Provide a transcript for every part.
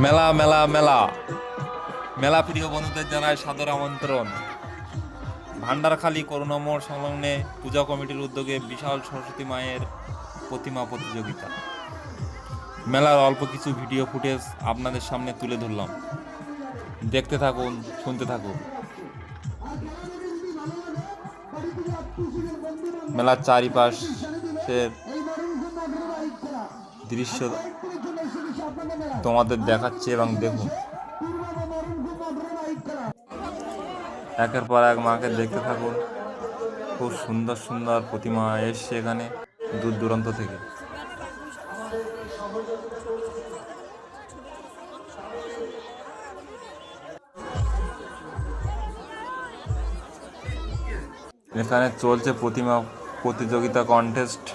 মেলা মেলা মেলা মেলা প্রিয় বন্ধুদের জানায় সাদর আমন্ত্রণ। ভান্ডারখালী করুণামোড় সংলগ্নে পূজা কমিটির উদ্যোগে বিশাল সরস্বতী মায়ের প্রতিমা প্রতিযোগিতা। মেলার অল্প কিছু ভিডিও ফুটেজ আপনাদের সামনে তুলে ধরলাম, দেখতে থাকুন, শুনতে থাকুন। মেলার চারিপাশের দৃশ্য তোমাদের দেখাচ্ছে এবং দেখুন। একের পর এক মাকে দেখতে থাকুন। খুব সুন্দর সুন্দর প্রতিমা এসছে এখানে দূর দূরান্ত থেকে। এখানে চলছে প্রতিমা প্রতিযোগিতা কন্টেস্ট।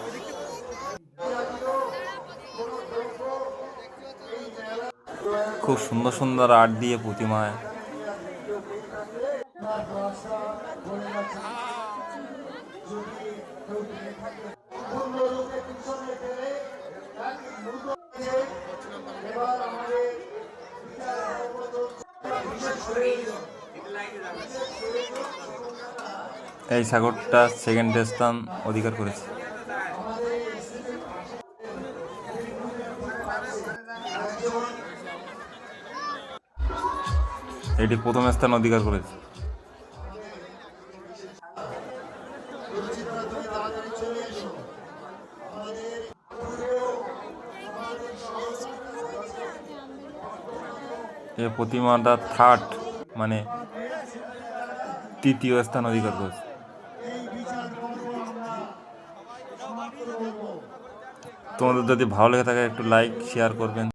খুব সুন্দর সুন্দর আর্ট দিয়ে প্রতিমায় এই সাগরটা সেকেন্ড স্থান অধিকার করেছে। এটি প্রথম স্থান অধিকার করেছে। এই প্রতিমাটা থার্ড মানে তৃতীয় স্থান অধিকার করেছে। তোমাদের যদি ভালো লেগে থাকে একটু লাইক শেয়ার করবেন।